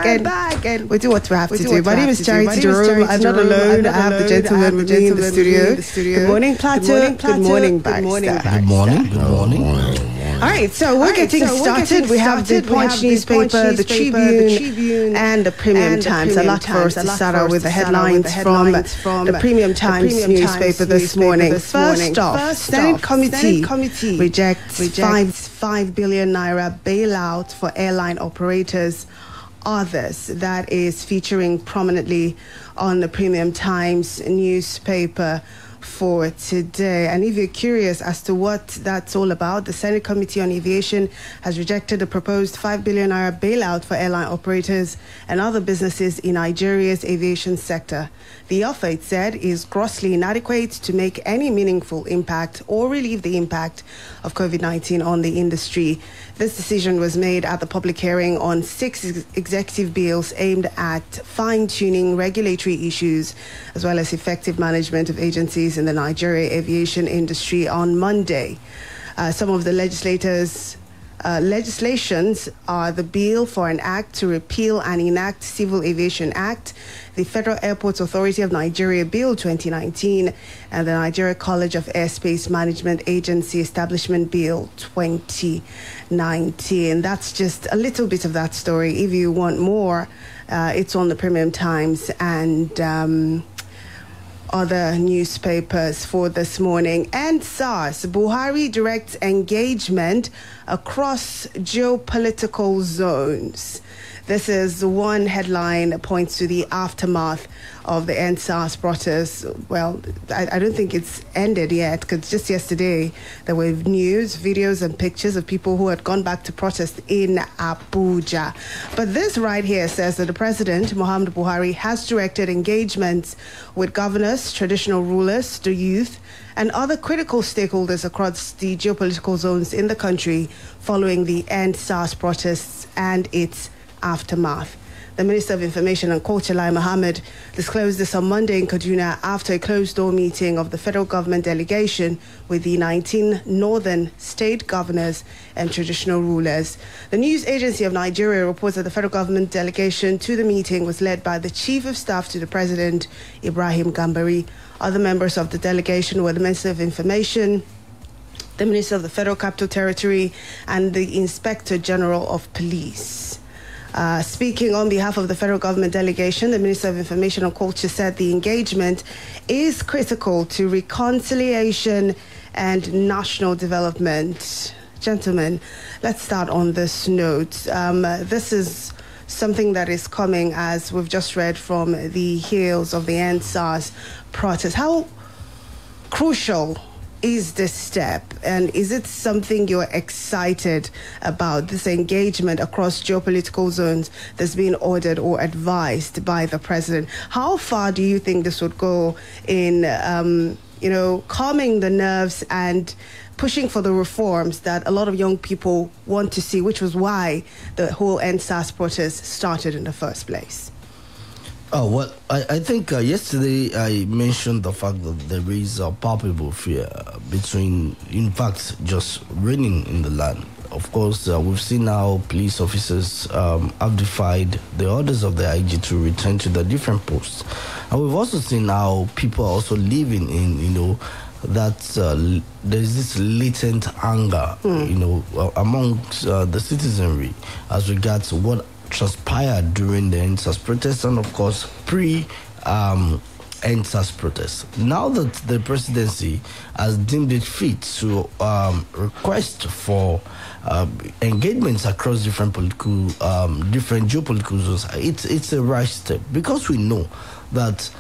and we do what we have to do. My name is Charity Jerome. I'm not alone. I have the gentleman with me in the studio. Good morning, Plateau. Good morning, Baxter. Good morning. All right, so we're getting started. We have the Punch newspaper, the Tribune, and the Premium Times. I'd like for us to start out with the headlines from the Premium Times newspaper this morning. First off, Senate Committee rejects 5 billion naira bailout for airline operators. Others, that is featuring prominently on the Premium Times newspaper for today. And if you're curious as to what that's all about, the Senate Committee on Aviation has rejected the proposed 5 billion naira bailout for airline operators and other businesses in Nigeria's aviation sector. The offer, it said, is grossly inadequate to make any meaningful impact or relieve the impact of COVID-19 on the industry. This decision was made at the public hearing on 6 executive bills aimed at fine-tuning regulatory issues as well as effective management of agencies in the Nigeria aviation industry on Monday. Some of the legislations are the bill for an act to repeal and enact Civil Aviation Act, the Federal Airports Authority of Nigeria Bill 2019, and the Nigeria College of Airspace Management Agency Establishment Bill 2019. That's just a little bit of that story. If you want more, it's on the Premium Times and other newspapers for this morning. And SARS, Buhari directs engagement across geopolitical zones. This is one headline that points to the aftermath of the EndSARS protests. Well, I don't think it's ended yet, because just yesterday there were news, videos and pictures of people who had gone back to protest in Abuja. But this right here says that the president, Muhammadu Buhari, has directed engagements with governors, traditional rulers, the youth, and other critical stakeholders across the geopolitical zones in the country following the EndSARS protests and its aftermath. The Minister of Information and Culture, Lai Mohammed, disclosed this on Monday in Kaduna after a closed-door meeting of the federal government delegation with the 19 northern state governors and traditional rulers. The news agency of Nigeria reports that the federal government delegation to the meeting was led by the Chief of Staff to the President, Ibrahim Gambari. Other members of the delegation were the Minister of Information, the Minister of the Federal Capital Territory, and the Inspector General of Police. Speaking on behalf of the federal government delegation, the Minister of Information and Culture said the engagement is critical to reconciliation and national development. Gentlemen, let's start on this note. This is something that is coming, as we've just read, from the heels of the EndSARS protest. How crucial is this step, and is it something you're excited about, this engagement across geopolitical zones that's been ordered or advised by the president? How far do you think this would go in, calming the nerves and pushing for the reforms that a lot of young people want to see, which was why the whole EndSARS protest started in the first place? Oh, well, I think yesterday I mentioned the fact that there is a palpable fear between, in fact, just reigning in the land. Of course, we've seen how police officers have defied the orders of the IG to return to their different posts. And we've also seen how people are also living in, that there's this latent anger, amongst the citizenry as regards what transpired during the EndSARS protests and, of course, EndSARS protests. Now that the presidency has deemed it fit to request for engagements across different geopolitical zones, it's a right step, because we know that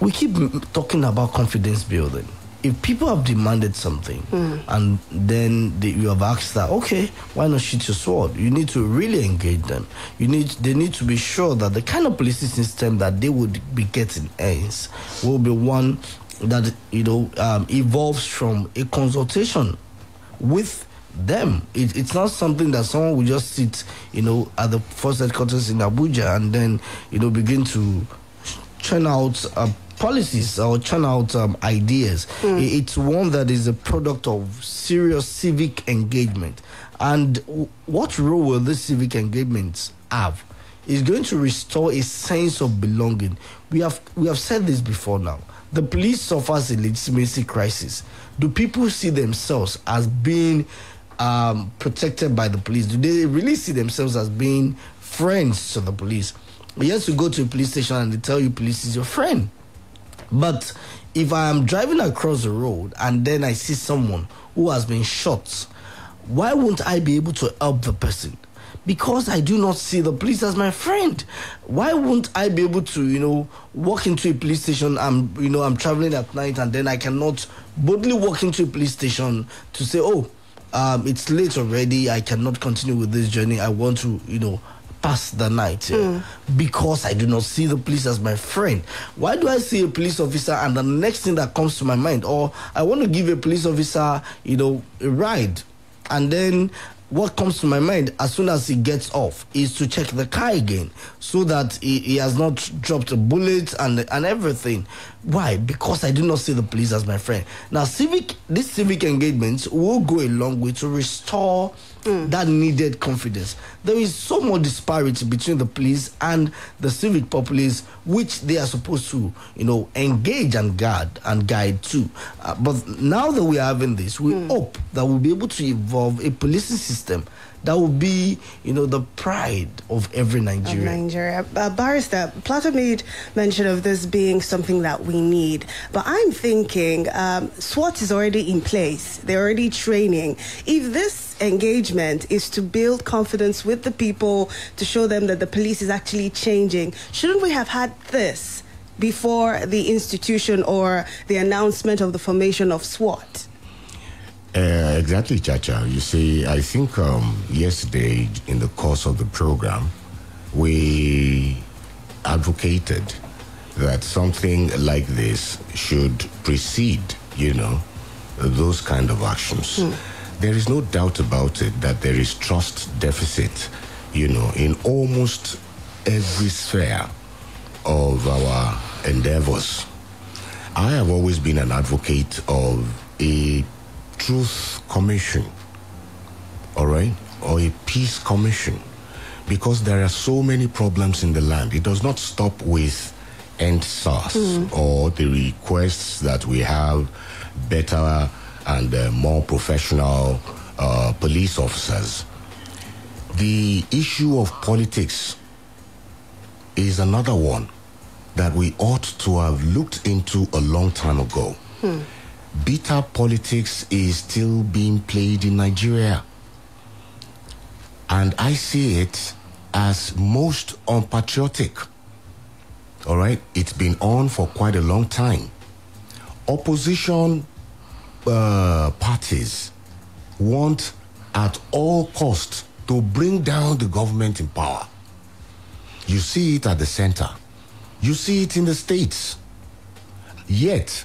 we keep talking about confidence building. If people have demanded something and then you have asked that, okay, why not shoot your sword? You need to really engage them. They need to be sure that the kind of policing system that they would be getting will be one that evolves from a consultation with them. It's not something that someone will just sit, at the force headquarters in Abuja and then, begin to churn out policies or churn out ideas. It's one that is a product of serious civic engagement. And what role will this civic engagements have? Is going to restore a sense of belonging. We have said this before now. The police suffers a legitimacy crisis. Do people see themselves as being protected by the police? Do they really see themselves as being friends to the police? Yes, you go to a police station and they tell you police is your friend. But if I am driving across the road and then I see someone who has been shot, why won't I be able to help the person? Because I do not see the police as my friend. Why won't I be able to, walk into a police station? I'm traveling at night and then I cannot boldly walk into a police station to say, it's late already. I cannot continue with this journey. I want to, pass the night because I do not see the police as my friend. Why do I see a police officer and the next thing that comes to my mind, or I want to give a police officer, a ride, and then what comes to my mind as soon as he gets off is to check the car again so that he has not dropped a bullet and everything. Why? Because I do not see the police as my friend. Now, this civic engagement will go a long way to restore that needed confidence. There is so much disparity between the police and the civic populace, which they are supposed to, engage and guide to. But now that we are having this, we hope that we'll be able to evolve a policing system that will be, the pride of every Nigerian. Barrister, Plato made mention of this being something that we need. But I'm thinking SWAT is already in place. They're already training. If this engagement is to build confidence with the people, to show them that the police is actually changing, shouldn't we have had this before the institution or the announcement of the formation of SWAT? Exactly, Chacha. You see, I think yesterday in the course of the program, we advocated that something like this should precede, those kind of actions. There is no doubt about it that there is trust deficit, in almost every sphere of our endeavors. I have always been an advocate of a truth commission, all right, or a peace commission, because there are so many problems in the land. It does not stop with EndSARS or the requests that we have better and more professional police officers. The issue of politics is another one that we ought to have looked into a long time ago. Bitter politics is still being played in Nigeria. And I see it as most unpatriotic. All right? It's been on for quite a long time. Opposition parties want at all costs to bring down the government in power. You see it at the center. You see it in the states. Yet,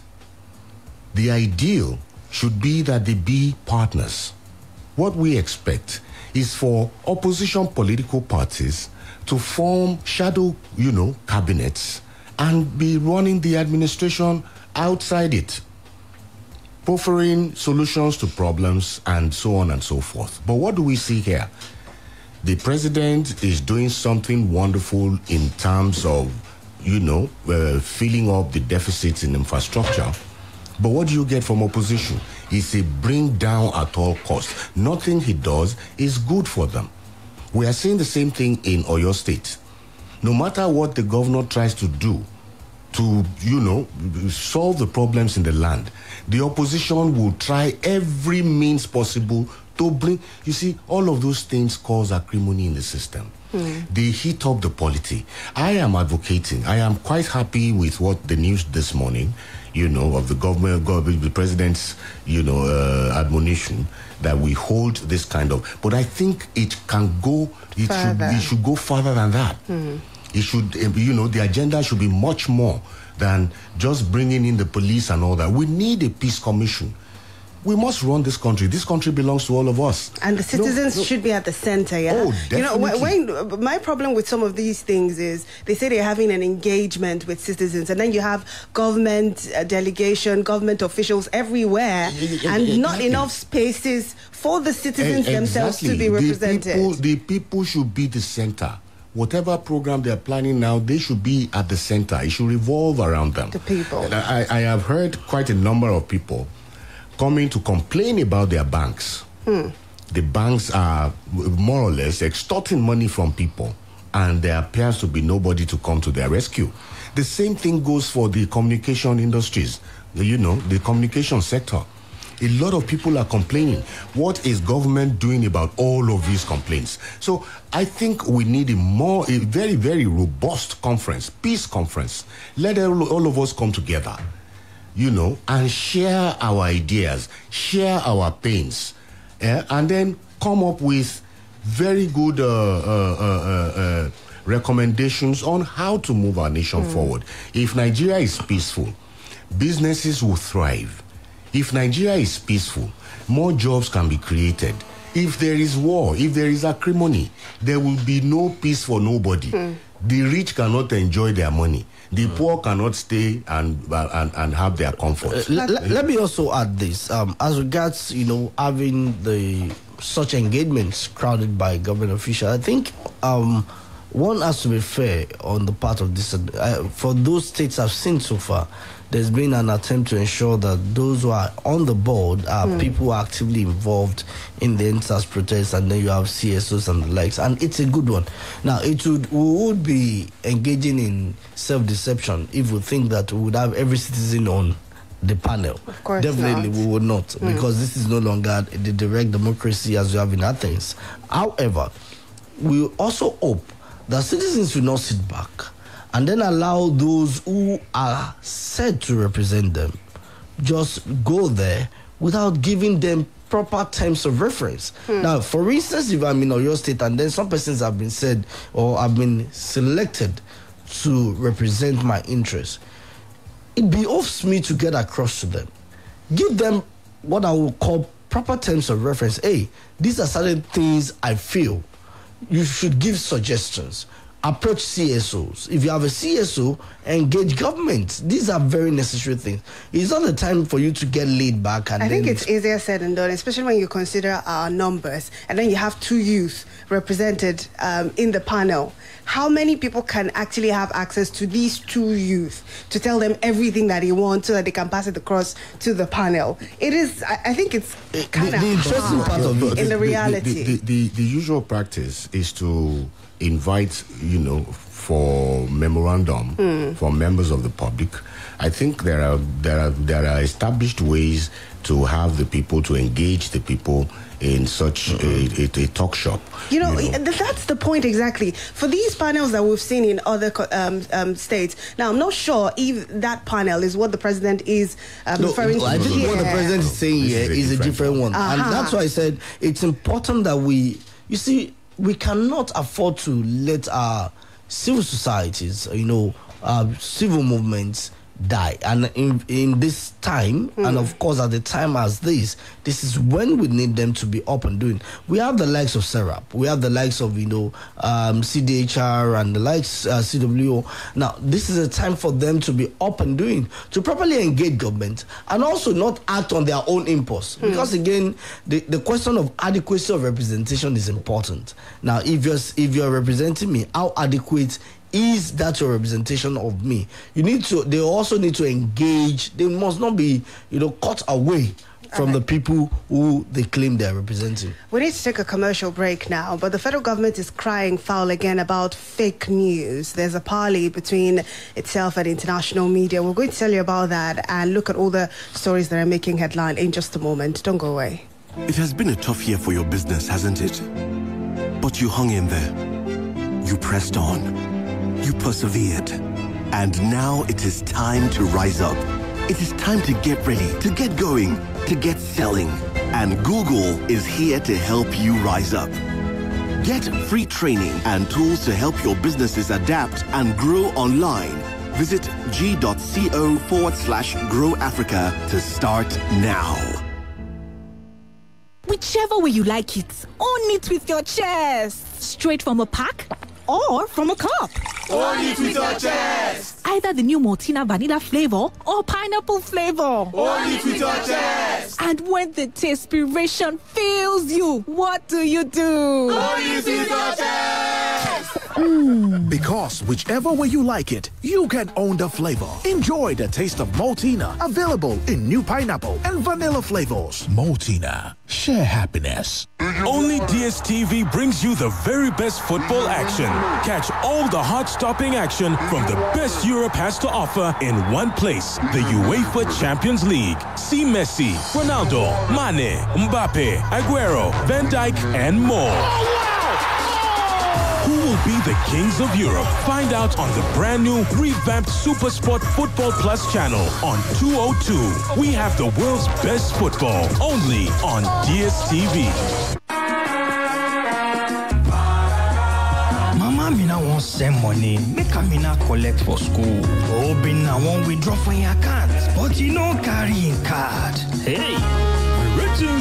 the ideal should be that they be partners. What we expect is for opposition political parties to form shadow, cabinets and be running the administration outside it, offering solutions to problems and so on and so forth. But what do we see here? The president is doing something wonderful in terms of, filling up the deficits in infrastructure. But what do you get from opposition? It's a bring down at all costs. Nothing he does is good for them. We are seeing the same thing in Oyo State. No matter what the governor tries to do to, solve the problems in the land, the opposition will try every means possible to bring... You see, all of those things cause acrimony in the system. They heat up the polity. I am advocating. I am quite happy with what the news this morning, of the government, the president's, admonition that we hold this kind of... But I think it can go... It should go further than that. It should, the agenda should be much more than just bringing in the police and all that. We need a peace commission. We must run this country. This country belongs to all of us. And the citizens should be at the center, yeah? Oh, definitely. You know, my problem with some of these things is they say they're having an engagement with citizens, and then you have government delegation, government officials everywhere, and not enough spaces for the citizens themselves to be represented. The people should be the center. Whatever program they're planning now, they should be at the center. It should revolve around them. The people. And I have heard quite a number of people coming to complain about their banks. The banks are more or less extorting money from people, and there appears to be nobody to come to their rescue. The same thing goes for the communication industries, the communication sector. A lot of people are complaining. What is government doing about all of these complaints? So I think we need a very, very robust conference, peace conference. Let all of us come together, and share our ideas, share our pains, and then come up with very good recommendations on how to move our nation forward. If Nigeria is peaceful, businesses will thrive. If Nigeria is peaceful, more jobs can be created. If there is war, if there is acrimony, there will be no peace for nobody. The rich cannot enjoy their money. The poor cannot stay and have their comfort. Let me also add this. As regards, having such engagements crowded by government officials, I think one has to be fair on the part of this. For those states I've seen so far, there's been an attempt to ensure that those who are on the board are people who are actively involved in the NSAS protests, and then you have CSOs and the likes, and it's a good one. Now, we would be engaging in self-deception if we think that we would have every citizen on the panel. Of course Definitely not. We would not, because this is no longer the direct democracy as we have in Athens. However, we also hope that citizens will not sit back and then allow those who are said to represent them just go there without giving them proper terms of reference. Now, for instance, if I'm in Oyo State and then some persons have been said or have been selected to represent my interests, it behoves me to get across to them. Give them what I will call proper terms of reference. Hey, these are certain things I feel. You should give suggestions. Approach CSOs. If you have a CSO, engage government. These are very necessary things. It's not the time for you to get laid back. And I think it's easier said than done, especially when you consider our numbers, and then you have 2 youth represented in the panel. How many people can actually have access to these 2 youth to tell them everything that they want so that they can pass it across to the panel? It is, I think it's kind of the interesting part of it in the reality. The usual practice is to invite, for memorandum for members of the public. I think there are established ways to have the people, to engage the people in such a talk shop. That's the point exactly. For these panels that we've seen in other states, now I'm not sure if that panel is what the president is referring to. I think what the president is saying here is a different one. And that's why I said it's important that we cannot afford to let our civil societies, civil movements die. And in this time, and of course at the time as this is when we need them to be up and doing. We have the likes of SERAP, we have the likes of CDHR and the likes CWO. Now this is a time for them to be up and doing, to properly engage government and also not act on their own impulse, because again the question of adequacy of representation is important. Now if you're representing me, how adequate is that your representation of me? They also need to engage. They must not be, cut away from the people who they claim they're representing. We need to take a commercial break now, but the federal government is crying foul again about fake news. There's a parley between itself and international media. We're going to tell you about that and look at all the stories that are making headline in just a moment. Don't go away. It has been a tough year for your business, hasn't it? But you hung in there. You pressed on. You persevered. And now it is time to rise up. It is time to get ready, to get going, to get selling. And Google is here to help you rise up. Get free training and tools to help your businesses adapt and grow online. Visit g.co/Grow Africa to start now. Whichever way you like it. Own it with your chest. Straight from a pack or from a cup. Own it with your chest. Either the new Maltina vanilla flavor or pineapple flavor. Own it with your chest. And when the tastespiration fills you, what do? Own it with your chest. Because whichever way you like it, you can own the flavor. Enjoy the taste of Maltina, available in new pineapple and vanilla flavors. Maltina, share happiness. Only DSTV brings you the very best football action. Catch all the heart-stopping action from the best Europe has to offer in one place. The UEFA Champions League. See Messi, Ronaldo, Mane, Mbappe, Aguero, Van Dijk, and more. Who will be the kings of Europe? Find out on the brand new revamped SuperSport Football Plus channel on 202. We have the world's best football only on DSTV. Mama Mina won't send money, make Amina collect for school. Oh, Bina won't withdraw from your account, but you don't carry in card. Hey, written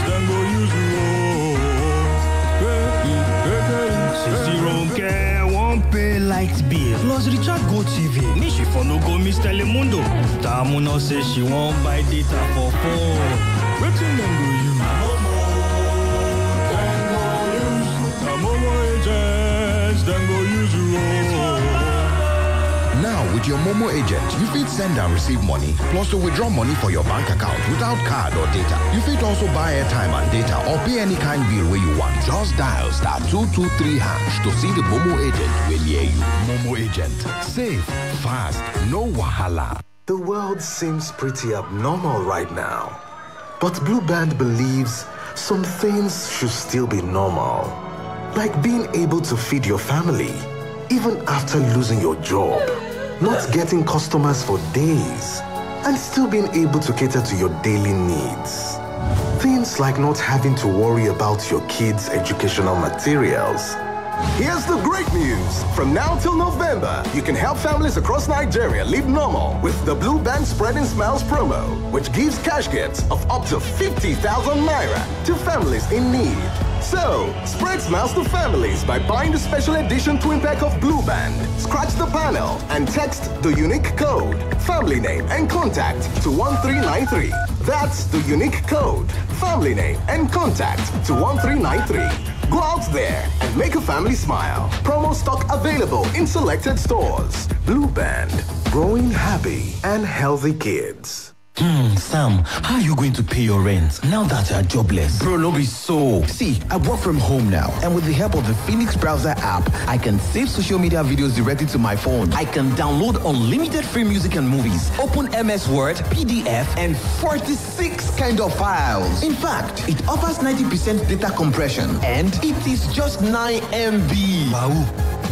then go use. Light bill plus recharge Go TV. Me she for no go miss Telemundo. Tamuno say she won't buy data for phone. Waiting them go use. Momo agents then go use you. Now with your Momo agent, you fit send and receive money, plus to withdraw money for your bank account without card or data. You fit also buy airtime and data or pay any kind bill where you want. Just dial *223# to see the Momo agent will near you. Momo agent. Safe, fast, no wahala. The world seems pretty abnormal right now. But Blue Band believes some things should still be normal. Like being able to feed your family, even after losing your job. Not getting customers for days, and still being able to cater to your daily needs. Things like not having to worry about your kids' educational materials. Here's the great news. From now till November, you can help families across Nigeria live normal with the Blue Band Spreading Smiles promo, which gives cash gifts of up to 50,000 naira to families in need. So, spread smiles to families by buying the special edition twin pack of Blue Band. Scratch the panel and text the unique code, family name and contact to 1393. That's the unique code, family name and contact to 1393. Go out there and make a family smile. Promo stock available in selected stores. Blue Band, growing happy and healthy kids. Sam, how are you going to pay your rent now that you are jobless? Bro, no be so. See, I work from home now, and with the help of the Phoenix Browser app, I can save social media videos directly to my phone. I can download unlimited free music and movies, open MS Word, PDF, and 46 kind of files. In fact, it offers 90% data compression, and it is just 9 MB. Wow.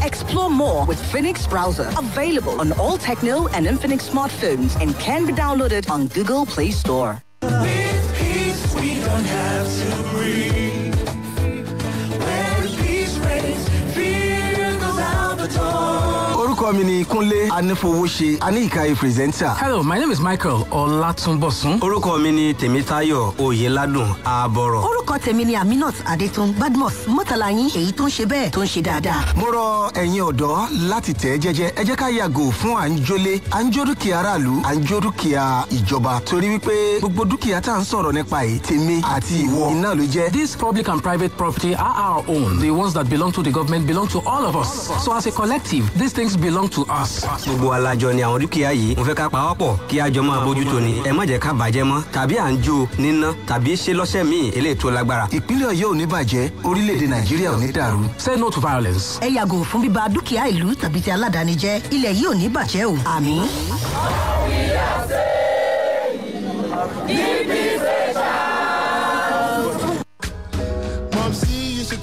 Explore more with Phoenix Browser, available on all Techno and Infinix smartphones, and can be downloaded on Google Play Store. With peace, we don't have to breathe. Where peace reigns, fear goes out the door. Hello, my name is Michael Olatunbosun. Orúkọ mi ni Tèmítáyọ̀ Oyèládùn Àbọ̀rọ̀. Orúkọ tèmi ni Aminat Adétún Badmus Mọ́tàláyín èyí tó ń ṣe bẹ́ẹ̀ tó ń ṣe dáadáa. Mo rọ ẹ̀yin ọ̀dọ́ láti tẹ̀ jẹ́jẹ́ ẹ jẹ́ ká yàgò fún à ń jólé à ń jó dúkìá aráàlú à ń jó dúkìá ìjọba torí wípé gbogbo dúkìá tá à ń sọ̀rọ̀ nípa èyí tèmi àti ìwọ iná ló jẹ́. These public and private property are our own. The ones that belong to the government belong to all of us. So as a collective, these things belong to us. Gbogbo alájọ ni àwọn dúkìá yìí mo fẹ́ ká pa wọ́pọ̀ kí a jọ máa bójútó ni ẹ má jẹ́ ká bàjẹ́ mọ́ tàbí à ń jó níná tàbí ṣe lọ́sẹ̀ míì eléyìí tó lágbára. Ìpínlẹ̀ Ọ̀yọ́ ò ní bàjẹ́ orílẹ̀-èdè Nàìjíríà ò ní dàrú. Say no to violence. Ẹ yàgò fún bíba dúkìá ìlú tàbí ti aládàáni jẹ́. Ilẹ̀ yìí ò ní bàjẹ́ o. Àmín.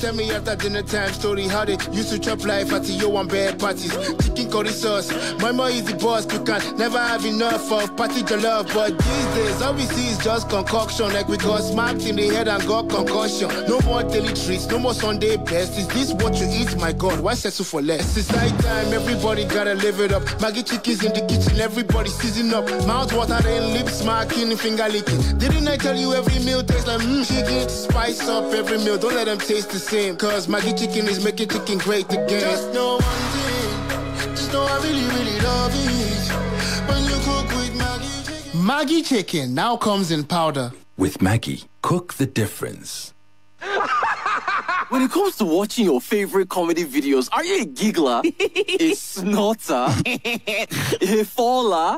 tell me after dinner time story how they used to chop life at the one bad parties. Chicken curry sauce, mama is the boss. You can never have enough of party jollof. But these days, all we see is just concoction. Like we got smacked in the head and got concussion. No more daily treats, no more Sunday best. Is this what you eat? My God, why settle for less? It's night time, everybody gotta live it up. Maggie chickens in the kitchen, everybody season up. Mouth water, then lip smacking and finger licking. Didn't I tell you every meal tastes like chicken? Spice up every meal, don't let them taste the same. Cause Maggie chicken is making chicken great again. Just know one thing, just know I really, really love it. When you cook with Maggie chicken. Maggie chicken now comes in powder. With Maggie, cook the difference. When it comes to watching your favorite comedy videos, are you a giggler, a snorter, a faller,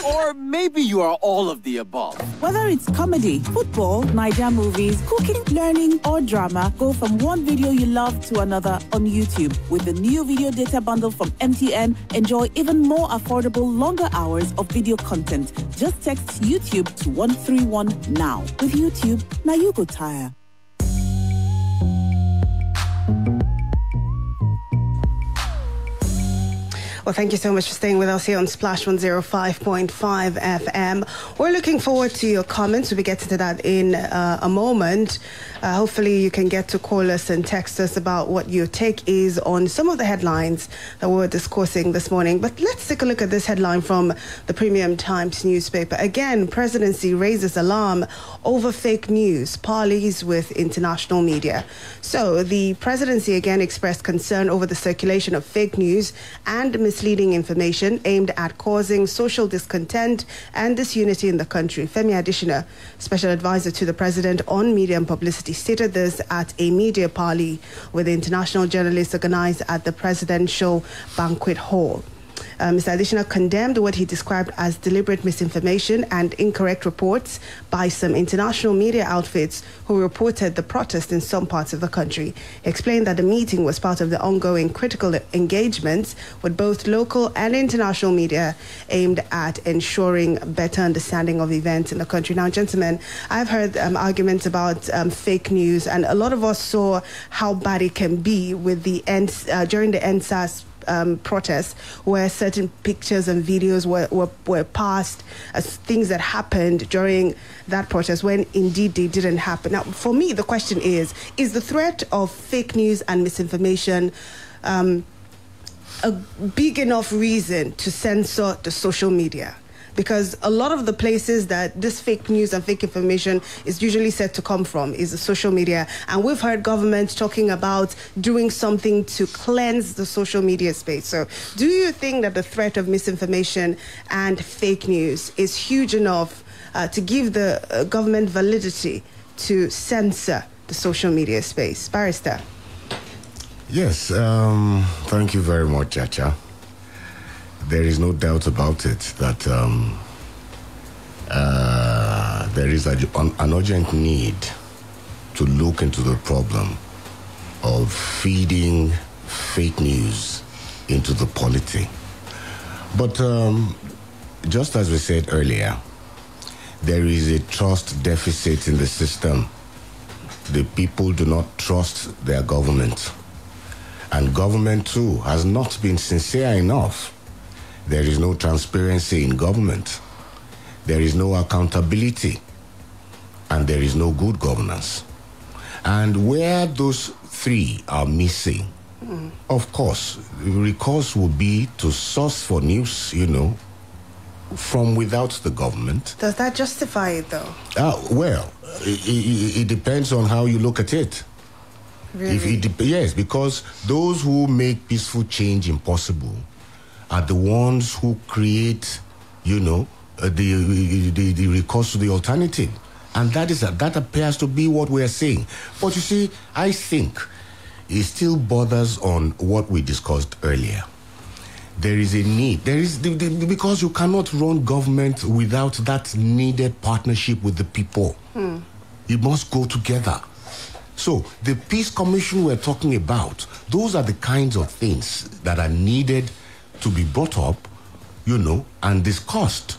or maybe you are all of the above? Whether it's comedy, football, Niger movies, cooking, learning, or drama, go from one video you love to another on YouTube. With the new video data bundle from MTN, enjoy even more affordable, longer hours of video content. Just text YouTube to 131 now. With YouTube, now you go tire. Well, thank you so much for staying with us here on Splash 105.5 FM. We're looking forward to your comments. We'll be getting to that in a moment. Hopefully you can get to call us and text us about what your take is on some of the headlines that we were discussing this morning. But let's take a look at this headline from the Premium Times newspaper. Again, presidency raises alarm over fake news, parleys with international media. So the presidency again expressed concern over the circulation of fake news and misleading information aimed at causing social discontent and disunity in the country. Femi Adesina, special advisor to the president on media and publicity, stated this at a media parley with international journalists organized at the presidential banquet hall. Mr. Adesina condemned what he described as deliberate misinformation and incorrect reports by some international media outfits who reported the protest in some parts of the country. He explained that the meeting was part of the ongoing critical engagements with both local and international media aimed at ensuring better understanding of events in the country. Now, gentlemen, I've heard arguments about fake news, and a lot of us saw how bad it can be with the during the NSAS protests, where certain pictures and videos were passed as things that happened during that protest when indeed they didn't happen. Now, for me, the question is the threat of fake news and misinformation a big enough reason to censor the social media? Because a lot of the places that this fake news and fake information is usually said to come from is the social media. And we've heard governments talking about doing something to cleanse the social media space. So do you think that the threat of misinformation and fake news is huge enough to give the government validity to censor the social media space? Barrister. Yes, thank you very much, Chacha. There is no doubt about it that there is an urgent need to look into the problem of feeding fake news into the polity. But just as we said earlier, there is a trust deficit in the system. The people do not trust their government. And government, too, has not been sincere enough. There is no transparency in government. There is no accountability. And there is no good governance. And where those three are missing, of course, the recourse would be to source for news, from without the government. Does that justify it, though? Well, it depends on how you look at it. Really? Yes, because those who make peaceful change impossible are the ones who create, the recourse to the alternative. And that appears to be what we are saying. But you see, I think it still borders on what we discussed earlier. There is a need. Because you cannot run government without that needed partnership with the people. It must go together. So the Peace Commission we're talking about, those are the kinds of things that are needed to be brought up, and discussed.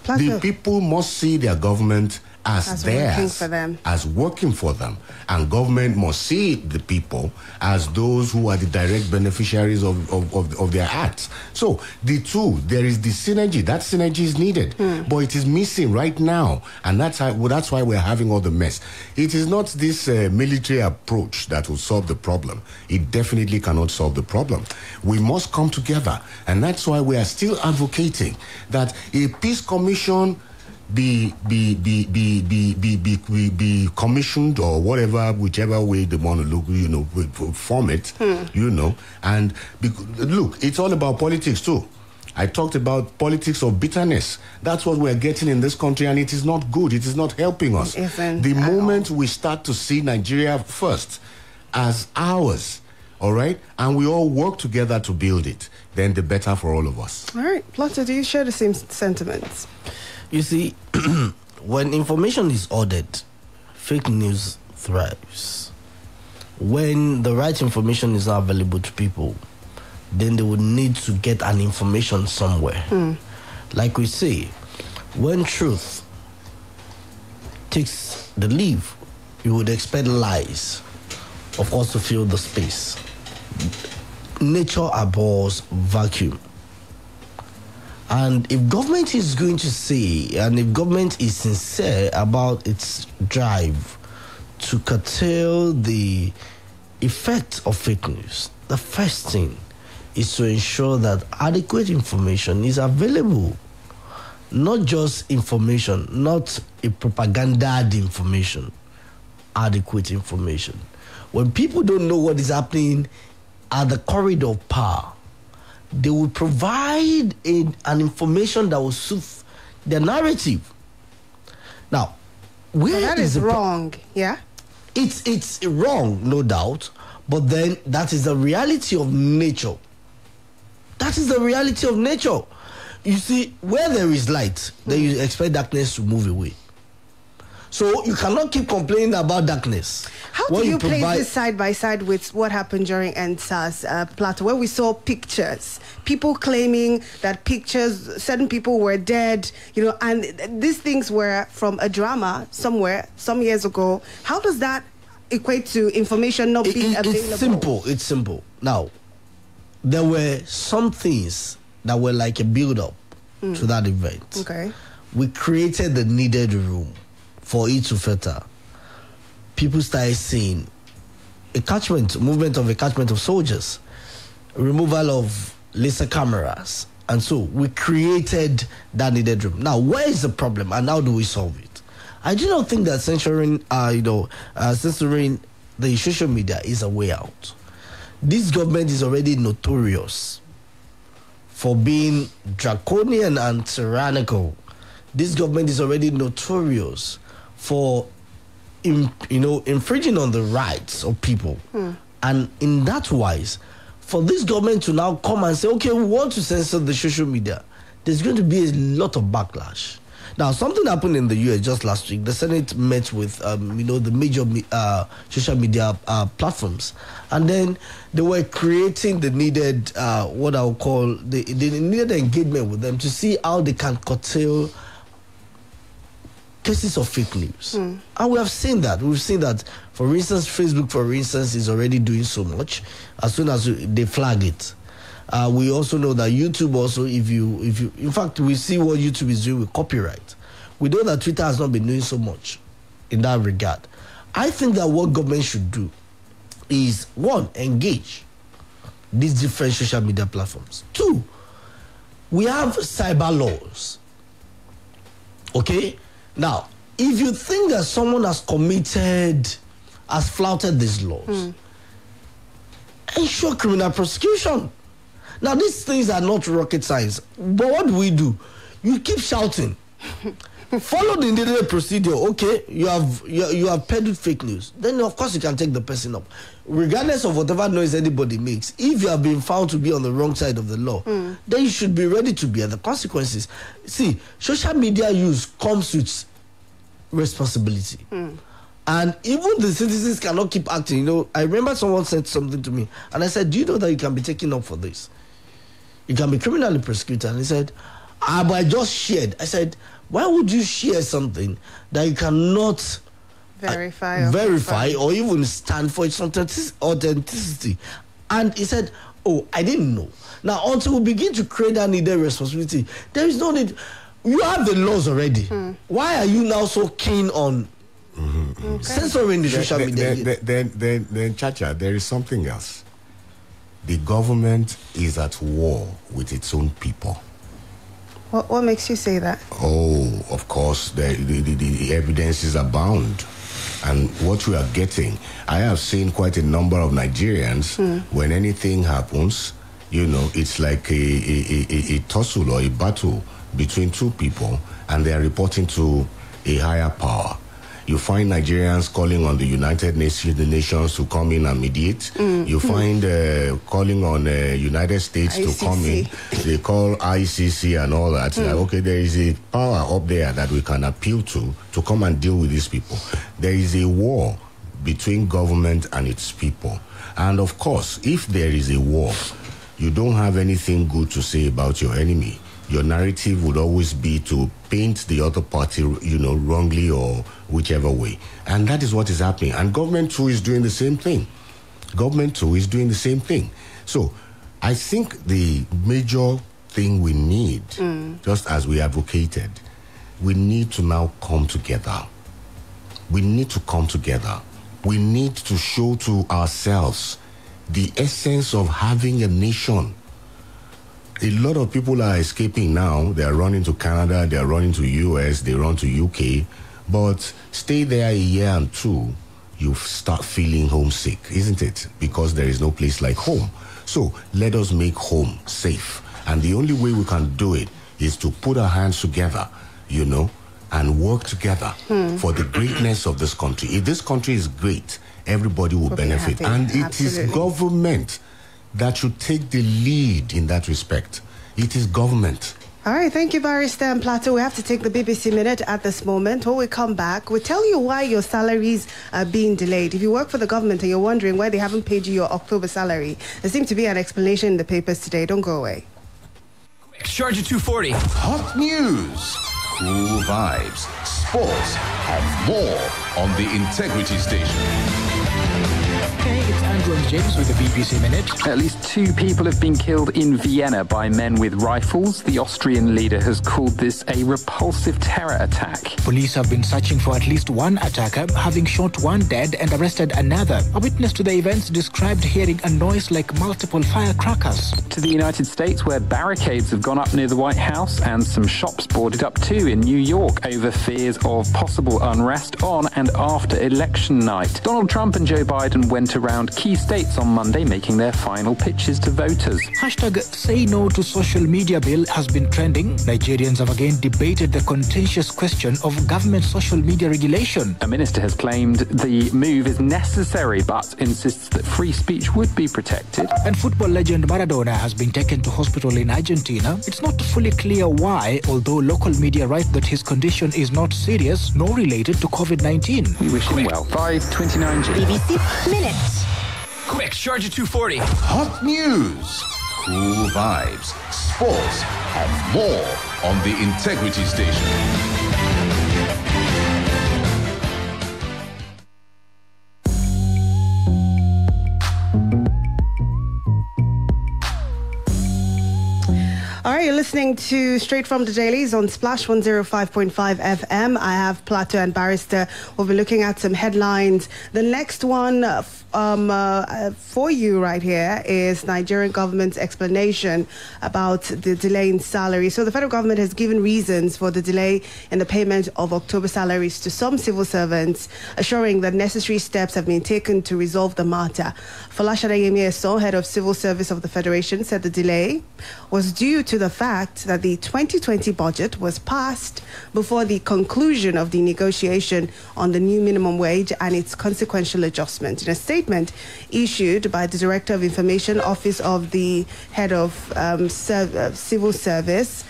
The people must see their government as working theirs, for them. as working for them. And government must see the people as those who are the direct beneficiaries of their acts. So the two, there is the synergy. That synergy is needed, but it is missing right now. And that's why we're having all the mess. It is not this military approach that will solve the problem. It definitely cannot solve the problem. We must come together. And that's why we are still advocating that a peace commission be commissioned, or whatever, whichever way they want to look, form it, and look, it's all about politics too. I talked about politics of bitterness. That's what we're getting in this country, and it is not good. It is not helping us. The moment we start to see Nigeria first as ours, all right, and we all work together to build it, then the better for all of us. All right, Plato, do you share the same sentiments? You see, when information is ordered, fake news thrives. When the right information is not available to people, then they would need to get an information somewhere. Like we say, when truth takes the lead, you would expect lies, of course, to fill the space. Nature abhors vacuum. And if government is going to say, and if government is sincere about its drive to curtail the effect of fake news, the first thing is to ensure that adequate information is available. Not just information, not a propaganda information, adequate information. When people don't know what is happening at the corridor of power, they will provide an information that will suit their narrative. Now, that is wrong, yeah? It's wrong, no doubt, but then that is the reality of nature. That is the reality of nature. You see, where there is light, then you expect darkness to move away. So you cannot keep complaining about darkness. How do you place this side by side with what happened during NSAS, Plato, where we saw pictures, people claiming that certain people were dead, and these things were from a drama somewhere, some years ago. How does that equate to information not being available? It's simple. Now, there were some things that were like a build-up to that event. Okay. We created the needed room for it to filter. People started seeing movement of a catchment of soldiers, removal of laser cameras, and so we created that needed room. Now, where is the problem, and how do we solve it? I do not think that censoring the social media is a way out. This government is already notorious for being draconian and tyrannical. This government is already notorious for infringing on the rights of people. And in that wise, for this government to now come and say, okay, we want to censor the social media, there's going to be a lot of backlash. Now, something happened in the US just last week. The Senate met with, the major social media platforms. And then they were creating the needed, what I would call, the needed engagement with them to see how they can curtail cases of fake news. And we have seen that. We've seen that, for instance, Facebook, for instance, is already doing so much as soon as they flag it. We also know that YouTube also, if you, in fact, we see what YouTube is doing with copyright. We know that Twitter has not been doing so much in that regard. I think that what government should do is, one, engage these different social media platforms. Two, we have cyber laws. Okay? Now, if you think that someone has flouted these laws, ensure criminal prosecution. Now, these things are not rocket science. But what do? You keep shouting. Follow the needed procedure. Okay, you have peddled fake news. Then, of course, you can take the person up. Regardless of whatever noise anybody makes, if you have been found to be on the wrong side of the law, then you should be ready to bear the consequences. See, social media use comes with responsibility. And even the citizens cannot keep acting. I remember someone said something to me, and I said, do you know that you can be taken up for this? You can be criminally prosecuted. And he said, But I just shared. I said, why would you share something that you cannot verify or even stand for its authenticity? And he said, oh, I didn't know. Now, until we begin to create that needed responsibility, there is no need. You have the laws already. Why are you now so keen on censoring the social media? Then, Chacha, there is something else. The government is at war with its own people. What makes you say that? Oh, of course, the evidences abound. And what we are getting, I have seen quite a number of Nigerians, when anything happens, you know, it's like a tussle or a battle between two people, and they are reporting to a higher power. You find Nigerians calling on the United Nations to come in and mediate. You find calling on United States ICC. to come in. They call ICC and all that. Like, okay, there is a power up there that we can appeal to come and deal with these people. There is a war between government and its people. And of course, if there is a war, you don't have anything good to say about your enemy. Your narrative would always be to paint the other party, you know, wrongly or whichever way. And that is what is happening. And government too is doing the same thing. So I think the major thing we need, just as we advocated, we need to now come together. We need to come together. We need to show to ourselves the essence of having a nation. A lot of people are escaping now. They are running to Canada, they are running to US, they run to UK. But stay there a year and two, you start feeling homesick, isn't it? Because there is no place like home. So let us make home safe. And the only way we can do it is to put our hands together, you know, and work together for the greatness of this country. If this country is great, everybody will benefit. And it is government that should take the lead in that respect. It is government. All right, thank you, Barrister and Plateau. We have to take the BBC Minute at this moment. When we come back, we'll tell you why your salaries are being delayed. If you work for the government and you're wondering why they haven't paid you your October salary, there seems to be an explanation in the papers today. Don't go away. Charge at 240. Hot news, cool vibes, sports, and more on the Integrity Station. Okay, it's Andrew and James with the BBC Minute. At least 2 people have been killed in Vienna by men with rifles. The Austrian leader has called this a repulsive terror attack. Police have been searching for at least one attacker, having shot one dead and arrested another. A witness to the events described hearing a noise like multiple firecrackers. To the United States, where barricades have gone up near the White House and some shops boarded up too in New York over fears of possible unrest on and after election night. Donald Trump and Joe Biden went around key states on Monday making their final pitches to voters. Hashtag Say No to Social Media Bill has been trending. Nigerians have again debated the contentious question of government social media regulation. A minister has claimed the move is necessary but insists that free speech would be protected. And football legend Maradona has been taken to hospital in Argentina. It's not fully clear why, although local media write that his condition is not serious nor related to COVID-19. We wish him well. 5:29 BBC Minute. Quick, charge at 240. Hot news, cool vibes, sports, and more on the Integrity Station. All right, you're listening to Straight from the Dailies on Splash 105.5 FM. I have Plateau and Barrister. We'll be looking at some headlines. The next one for you right here is Nigerian government's explanation about the delay in salary. So the federal government has given reasons for the delay in the payment of October salaries to some civil servants, assuring that necessary steps have been taken to resolve the matter. Folashade Yemi, head of civil service of the Federation, said the delay was due to the fact that the 2020 budget was passed before the conclusion of the negotiation on the new minimum wage and its consequential adjustment. In a statement issued by the Director of Information Office of the Head of Civil Service,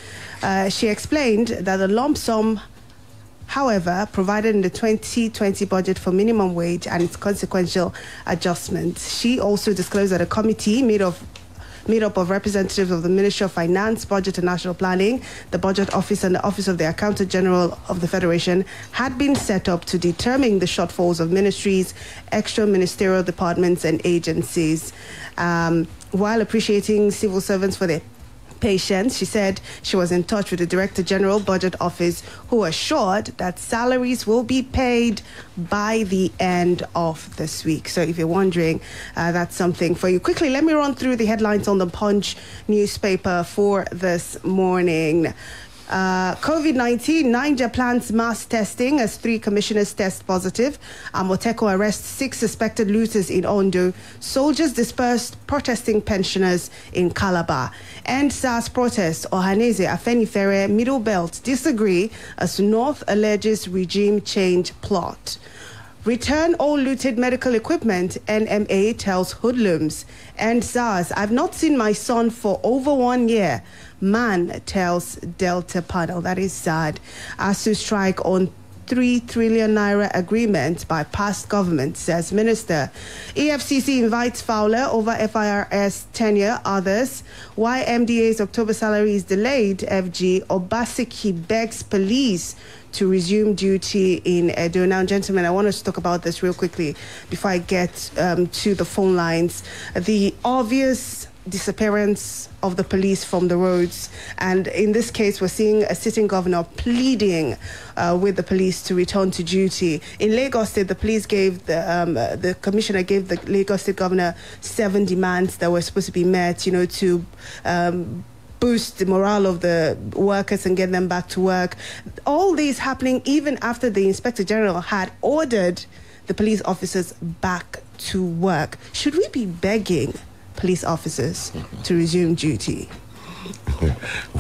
she explained that the lump sum, however, provided in the 2020 budget for minimum wage and its consequential adjustment. She also disclosed that a committee made made up of representatives of the Ministry of Finance, Budget and National Planning, the Budget Office and the Office of the Accountant General of the Federation, had been set up to determine the shortfalls of ministries, extra ministerial departments and agencies. While appreciating civil servants for their patience, she said she was in touch with the Director General Budget Office, who assured that salaries will be paid by the end of this week. So if you're wondering, that's something for you. Quickly, let me run through the headlines on the Punch newspaper for this morning. COVID-19, Niger plans mass testing as 3 commissioners test positive. Amotekun arrests 6 suspected looters in Ondo. Soldiers dispersed protesting pensioners in Calabar. End SARS protests. Ohaneze, Afenifere, Middle Belt disagree as North alleges regime change plot. Return all looted medical equipment, NMA tells hoodlums. And SARS, I've not seen my son for over 1 year. Man tells Delta panel. That is sad. ASU strike on 3 trillion naira agreement by past government, says Minister. EFCC invites Fowler over FIRS tenure. Others. Why MDA's October salary is delayed. FG. Obaseki begs police to resume duty in Edo. Now, gentlemen, I want us to talk about this real quickly before I get to the phone lines. The obvious disappearance of the police from the roads, and in this case we're seeing a sitting governor pleading with the police to return to duty. In Lagos State, the police gave the commissioner gave the Lagos State governor 7 demands that were supposed to be met, to boost the morale of the workers and get them back to work. All these happening even after the Inspector General had ordered the police officers back to work. Should we be begging police officers to resume duty?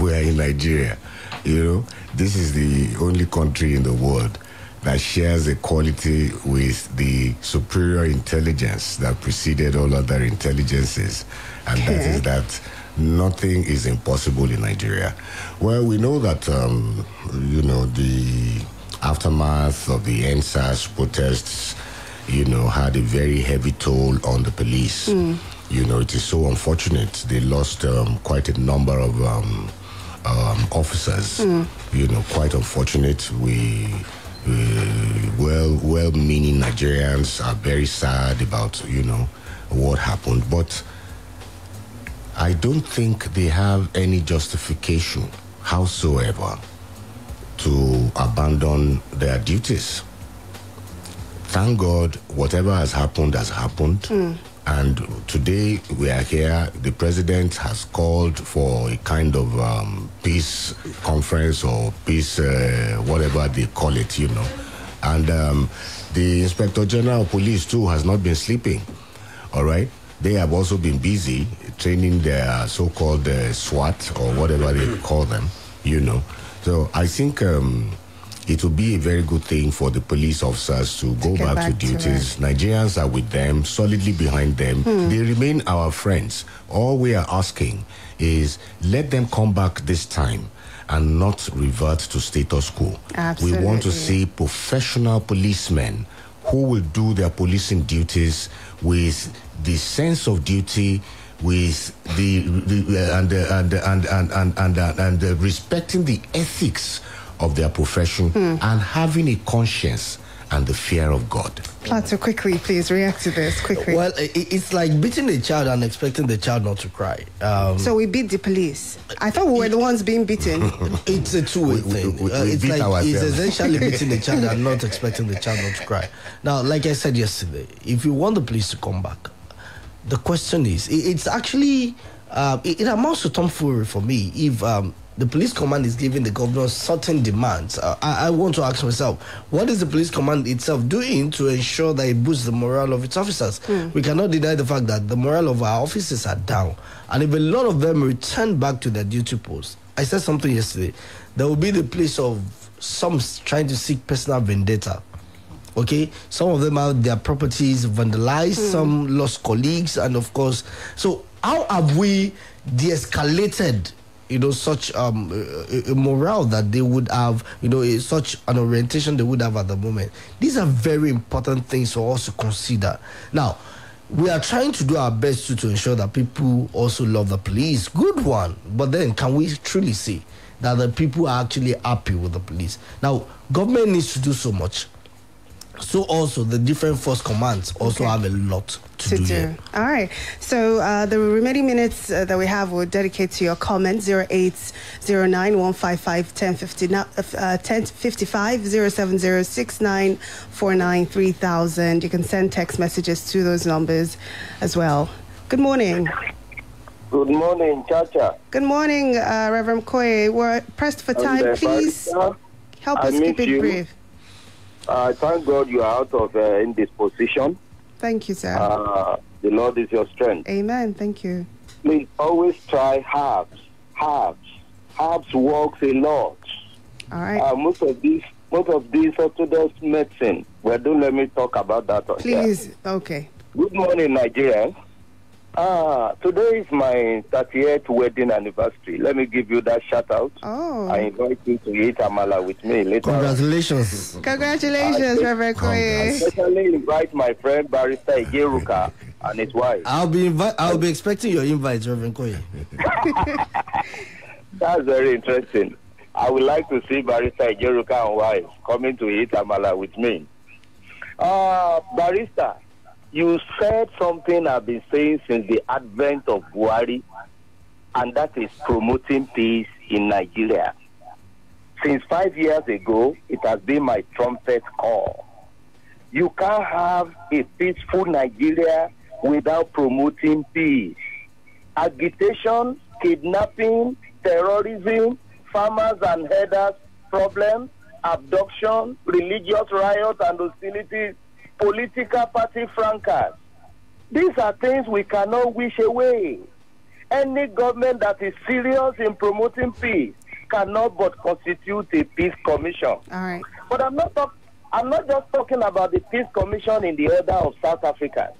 We are in Nigeria. This is the only country in the world that shares equality with the superior intelligence that preceded all other intelligences. And that is that nothing is impossible in Nigeria. Well, we know that, the aftermath of the NSAS protests, had a very heavy toll on the police. It is so unfortunate. They lost quite a number of officers. Quite unfortunate. Well-meaning Nigerians are very sad about, what happened. But I don't think they have any justification, howsoever, to abandon their duties. Thank God, whatever has happened has happened. And today we are here. The president has called for a kind of peace conference or peace, whatever they call it, And the Inspector General of Police too has not been sleeping. All right. They have also been busy training their so-called SWAT or whatever they call them, So I think it will be a very good thing for the police officers to go back to duties. Nigerians are with them, solidly behind them. They remain our friends. All we are asking is let them come back this time and not revert to status quo. Absolutely. We want to see professional policemen who will do their policing duties with the sense of duty, with respecting the ethics of their profession and having a conscience and the fear of God. Plato, quickly, please react to this quickly. Well, it's like beating a child and expecting the child not to cry. So we beat the police. I thought we were the ones being beaten. It's a two-way thing. It's essentially beating the child and not expecting the child not to cry. Now, like I said yesterday, if you want the police to come back, the question is, it's actually, it amounts to tomfoolery for me if the police command is giving the governor certain demands. I want to ask myself, what is the police command itself doing to ensure that it boosts the morale of its officers? We cannot deny the fact that the morale of our officers are down. And if a lot of them return back to their duty posts, I said something yesterday, there will be the place of some trying to seek personal vendetta. Okay, some of them have their properties vandalized, some lost colleagues, and of course, so how have we de-escalated such a morale that they would have, such an orientation they would have at the moment? These are very important things for us to consider. Now, we are trying to do our best to ensure that people also love the police. Good one. But then can we truly say that the people are actually happy with the police? Now, government needs to do so much. So also the different force commands also have a lot to do here. All right. So the remaining minutes that we have will dedicate to your comments. 0809-155-1055, 070-6949-3000. You can send text messages to those numbers as well. Good morning. Good morning, Chacha. Good morning, Reverend Koye. We're pressed for time. Please help us keep it brief. Thank God you are out of indisposition. Thank you, sir. The Lord is your strength. Amen. Thank you. Please always try herbs. Herbs works a lot. All right. Most of these orthodox medicine. Well, don't let me talk about that. Please. Okay. Good morning, Nigeria. Today is my 30th wedding anniversary. Let me give you that shout out. Oh. I invite you to eat amala with me later. Congratulations. Congratulations, Reverend Koye. I especially invite my friend Barrister Ijeruka and his wife. I'll be expecting your invite, Reverend Koye. That's very interesting. I would like to see Barrister Ijeruka and wife coming to eat amala with me. Barrister, you said something I've been saying since the advent of Buhari, and that is promoting peace in Nigeria. Since 5 years ago, it has been my trumpet call. You can't have a peaceful Nigeria without promoting peace. Agitation, kidnapping, terrorism, farmers and herders problems, abduction, religious riots and hostilities, political party fracas. These are things we cannot wish away. Any government that is serious in promoting peace cannot but constitute a peace commission. All right. But I'm not just talking about the peace commission in the order of South Africa.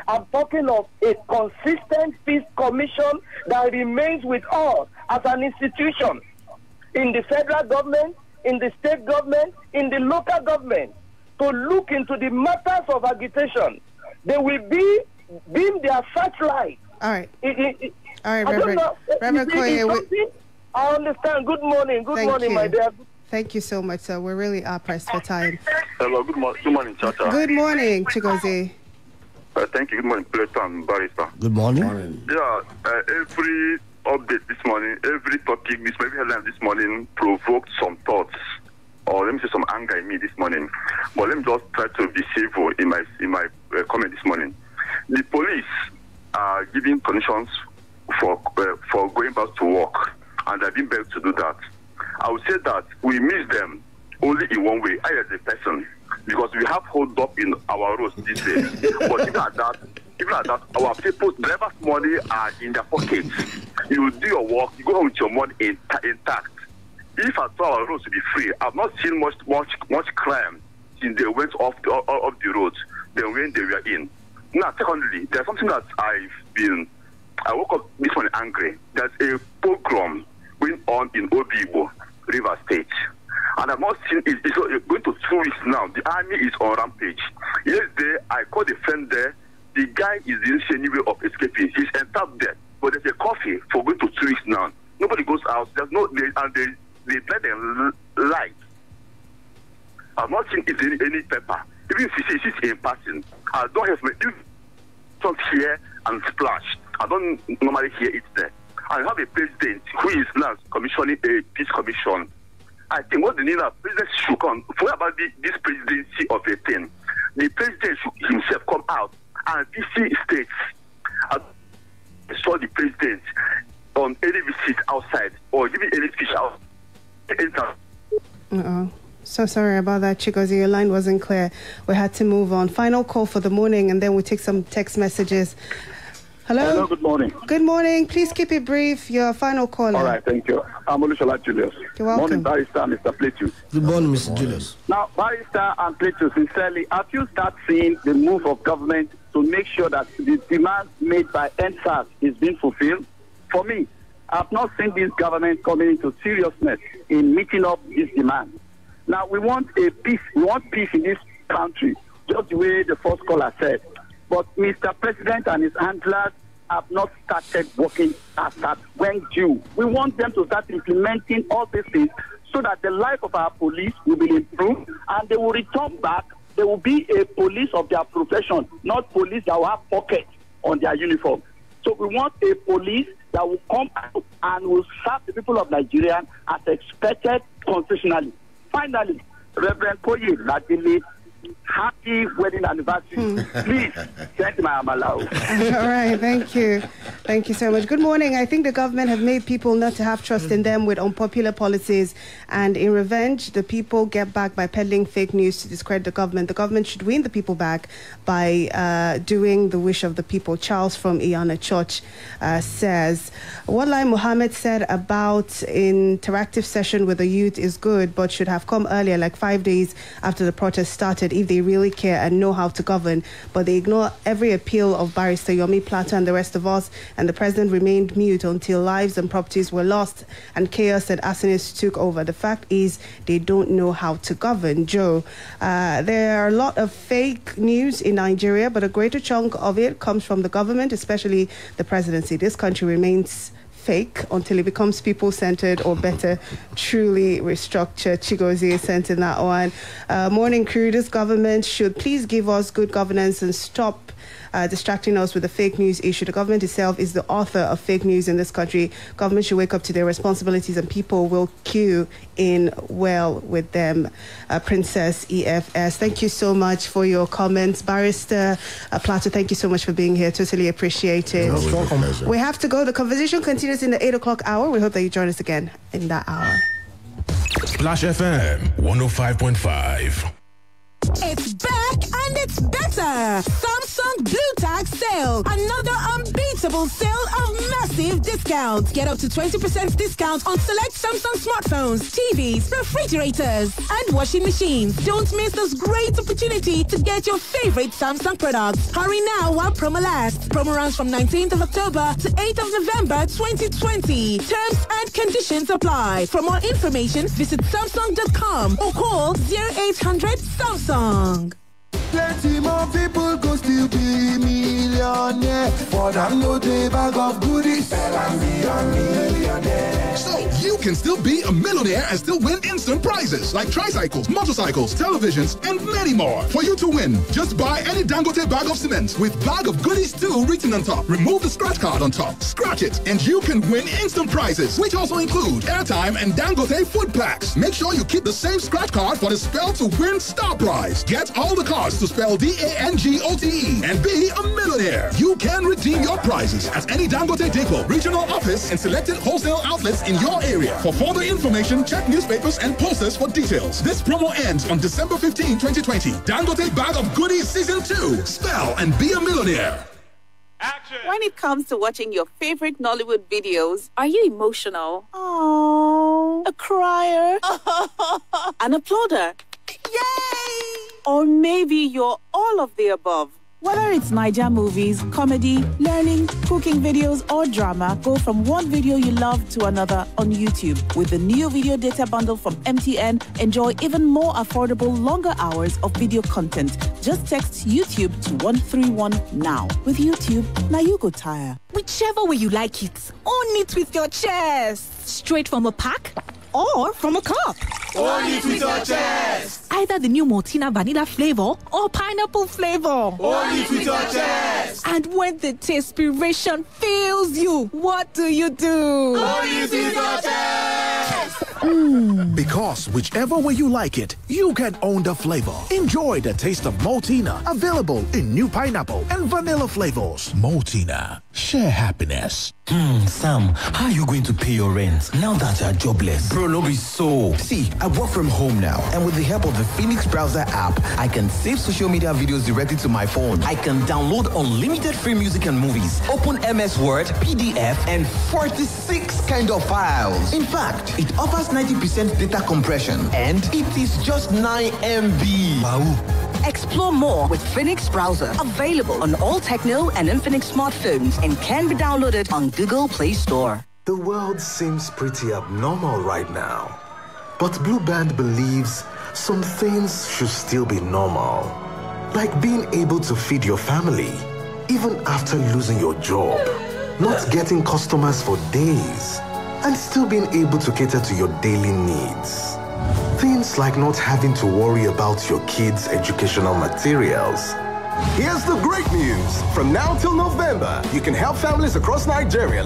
I'm talking of a consistent peace commission that remains with us as an institution in the federal government, in the state government, in the local government, to look into the matters of agitation. They will beam their searchlight. All right. All right, Reverend Koye. I understand. Good morning. Good morning, my dear. Thank you so much, sir. We're really pressed for time. Hello, good morning, Chacha. Good morning, Chigozie. Thank you. Good morning, Plato and Barrister. Good morning. Yeah, every update this morning, every topic, every headline this morning provoked some thoughts, or let me say some anger in me this morning. But let me just try to be civil in my comment this morning. The police are giving conditions for going back to work, and they've been begged to do that. I would say that we miss them only in one way, I as a person, because we have hold up in our roads these days. But even at that, our people's drivers' money are in their pockets. You do your work, you go home with your money intact. If at all our roads to be free, I've not seen much crime since they went off the roads than when they were in. Now, secondly, there's something that I woke up this morning angry. There's a pogrom going on in Obibo, River State. And I've not seen it. It's going to 2 weeks now. The army is on rampage. Yesterday, I called a friend there. The guy is in any way of escaping. He's entrapped there. But there's a coffee for going to 2 weeks now. Nobody goes out. There's no, they let them light. I've not seen any pepper. Even if you see it in passing, I don't have don't hear and splash. I don't normally hear it there. I have a president who is now commissioning a peace commission. I think what the need of president should come. Forget about this presidency of a thing. The president should himself come out and visit states. I saw the president on any visit outside or giving any fish out. So sorry about that, Chigozie. Your line wasn't clear. We had to move on. Final call for the morning, and then we'll take some text messages. Hello? Hello, good morning. Good morning. Please keep it brief. Your final caller. All right, thank you. I'm Olushola Julius. You're welcome. Morning, Barrister, Mr. Plato. Good morning, Mr. Julius. Now, Barrister and Plato, sincerely, have you started seeing the move of government to make sure that the demand made by NSAS is being fulfilled? For me, I've not seen this government coming into seriousness in meeting up this demand. Now, we want a peace. We want peace in this country, just the way the first caller said. But Mr. President and his handlers have not started working as that when due. We want them to start implementing all these things so that the life of our police will be improved and they will return back. There will be a police of their profession, not police that will have pockets on their uniform. So we want a police that will come out and will serve the people of Nigeria as expected constitutionally. Finally, Reverend Koye Ladile, happy wedding anniversary. Please send my Amalao. All right, thank you. Thank you so much. Good morning. I think the government have made people not to have trust in them with unpopular policies, and in revenge, the people get back by peddling fake news to discredit the government. The government should win the people back by doing the wish of the people. Charles from Iana Church says, what Lai Mohammed said about interactive session with the youth is good, but should have come earlier, like 5 days after the protest started, if they really care and know how to govern. But they ignore every appeal of Barrister Yomi Plata and the rest of us, and the president remained mute until lives and properties were lost and chaos and arsonists took over. The fact is they don't know how to govern. Joe, there are a lot of fake news in Nigeria, but a greater chunk of it comes from the government, especially the presidency. This country remains fake until it becomes people-centered, or better, truly restructured. Chigozie sent in that one. Morning crew, this government should please give us good governance and stop distracting us with the fake news issue. The government itself is the author of fake news in this country. Government should wake up to their responsibilities and people will queue in well with them. Princess EFS, thank you so much for your comments. Barrister Plato, thank you so much for being here. Totally appreciate it. We have to go. The conversation continues in the 8 o'clock hour. We hope that you join us again in that hour. Splash FM 105.5. It's back and it's better. Samsung Blue Tag Sale. Another unbeatable sale of massive discounts. Get up to 20% discount on select Samsung smartphones, TVs, refrigerators, and washing machines. Don't miss this great opportunity to get your favorite Samsung products. Hurry now while promo lasts. Promo runs from 19th of October to 8th of November 2020. Terms and conditions apply. For more information, visit Samsung.com or call 0800 Samsung. Plenty more people go still be millionaire. For them no day bag of goodies. And be a millionaire. So you can still be a millionaire and still win instant prizes like tricycles, motorcycles, televisions, and many more. For you to win, just buy any Dangote bag of cement with bag of goodies 2 written on top. Remove the scratch card on top. Scratch it and you can win instant prizes, which also include airtime and Dangote food packs. Make sure you keep the same scratch card for the spell to win star prize. Get all the cards to spell DANGOTE and be a millionaire. You can redeem your prizes at any Dangote depot, regional office, and selected wholesale outlets in your area. For further information, check newspapers and posters for details. This promo ends on December 15, 2020. Dangote Bag of Goodies Season 2. Spell and be a millionaire. Action. When it comes to watching your favorite Nollywood videos, are you emotional? Oh, a crier? An applauder? Yay! Or maybe you're all of the above. Whether it's Niger movies, comedy, learning, cooking videos, or drama, go from one video you love to another on YouTube. With the new video data bundle from MTN, enjoy even more affordable, longer hours of video content. Just text YouTube to 131 now. With YouTube, now you go tire. Whichever way you like it. Own it with your chest. Straight from a pack or from a cup. Own it with your chest. Either the new Maltina vanilla flavor or pineapple flavor. Own it with your chest. And when the inspiration fills you, what do? Own it with your chest. Because whichever way you like it, you can own the flavor. Enjoy the taste of Maltina, available in new pineapple and vanilla flavors. Maltina, share happiness. Sam, how are you going to pay your rent now that you're jobless? Bro, no be so. See, I work from home now, and with the help of the Phoenix browser app, I can save social media videos directly to my phone. I can download unlimited free music and movies, open MS Word, PDF, and 46 kind of files. In fact, it offers 90% data compression, and it is just 9 MB. Wow. Explore more with Phoenix Browser. Available on all Techno and Infinix smartphones and can be downloaded on Google Play Store. The world seems pretty abnormal right now. But Blue Band believes some things should still be normal. Like being able to feed your family, even after losing your job, not getting customers for days, and still being able to cater to your daily needs. Things like not having to worry about your kids' educational materials. Here's the great news. From now till November, you can help families across Nigeria